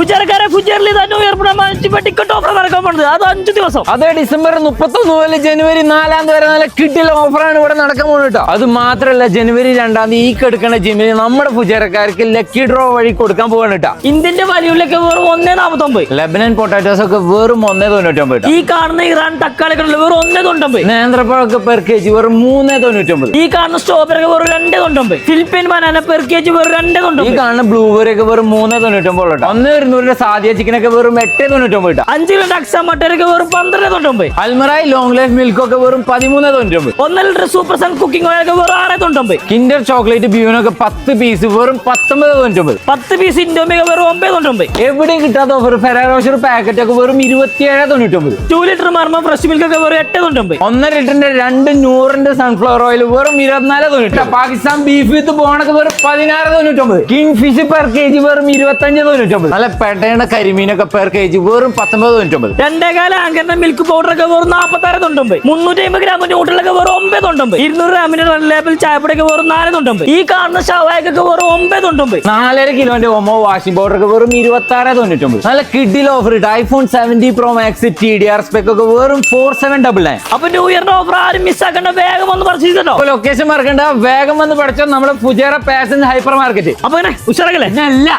ഫുജാരക്കാരെ ഫുജാറിൽ new year ticket offer നടക്കാൻ പോകുന്നത് അത് 5 ദിവസം. അതെ, ഡിസംബർ 31 മുതൽ ജനുവരി 4 വരെ നല്ല കിട്ടില്ല ഓഫറാണ് ഇവിടെ നടക്കാൻ പോകുന്നത്. അത് മാത്രമല്ല, ജനുവരി 2 ഈ കെടുക്കുന്ന ജിമ്മിൽ നമ്മുടെ ഫുജാരക്കാർക്ക് ലക്കി ഡ്രോ വഴി കൊടുക്കാൻ പോകാനിട്ടാ. ഇന്ത്യന്റെ വലിയുള്ളൊക്കെ വെറും 1.49. ലെബനൻ പൊട്ടാറ്റോസ് ഒക്കെ വെറും 1.99. ഈ കാണുന്ന ഇറാൻ തക്കാളികൾ വെറും 1.99. നേന്ത്രപ്പഴമൊക്കെ പെർ കെജി വെറും 3.99. ഈ കാണുന്ന സ്ട്രോബെറി ഒക്കെ വെറും 2.99. ഫിലിപ്പൈൻ ബനാന പെർ കെജി വെറും 2.99. ഈ കാണുന്ന ബ്ലൂബെറി ഒക്കെ വെറും 3.99. 1 സാധ്യ ചിക്കൻ ഒക്കെ വെറും 8.99. 5 കിലോ ഡക്സ മട്ടരൊക്കെ വെറും 12.99. അൽമറായി ലോങ് ലൈഫ് മിൽക്ക് ഒക്കെ വെറും 13.99. 1 litre Super Sun cooking oil ഒക്കെ വെറും 6.99. കിൻഡർ ചോക്ലേറ്റ് ബ്യൂനൊക്കെ 10 പീസ് വെറും 19.99. 10 പീസ് ഇൻഡോമിക വെറും 9.99. എവിടെയും കിട്ടാത്ത ഓഫർ ഫെറാറോഷർ പാക്കറ്റ് ഒക്കെ വെറും 27.99. 2 ലിറ്റർ മർമ്മ ഫ്രഷ് മിൽക്ക് ഒക്കെ വെറും 8.99. 1 ലിറ്ററിന്റെ 2 100 സൺഫ്ലവർ ഓയിൽ വെറും 24.99. പാകിസ്ഥാൻ ബീഫ് വിത്ത് ബോണൊക്കെ വെറും 16.99. കിങ് ഫിഷ് പെർ കെജി വെറും 25.99. നല്ല പെട്ടയുടെ കരിമീനൊക്കെ പെർ കെജി വെറും 19.99. 2.5 ആങ്കറിന്റെ മിൽക്ക് പൗഡർ ഒക്കെ വെറും 46.99. 350 ഗ്രാം ന്യൂട്രലൊക്കെ വെറും 9.99. 200 ഗ്രാമിന്റെ റെഡ് ലേബൽ ചായപ്പൊടിയൊക്കെ വെറും 4.99. ഈ കാണുന്ന ഷവായൊക്കെ വെറും 9.99. 4.5 കിലോന്റെ ഒമോ വാഷിംഗ് പൗഡർ ഒക്കെ വെറും 26.99. നല്ല കിഡിൽ ഓഫർ ഇട്ട് iPhone 70 Pro Max TDR spec ഒക്കെ വെറും 4799. അപ്പൊ ന്യൂ ഇയറിന്റെ ഓഫർ ആരും മിസ്സാക്കണ്ട, വേഗം വന്ന് പർച്ചേസ് ചെയ്തോ. ലൊക്കേഷൻ മറക്കണ്ട, വേഗം വന്ന് പഠിച്ചോ നമ്മുടെ ഫുജേറ പാസഞ്ചർ ഹൈപ്പർ മാർക്കറ്റ്. അപ്പൊ ഉഷാറല്ലേ? അല്ല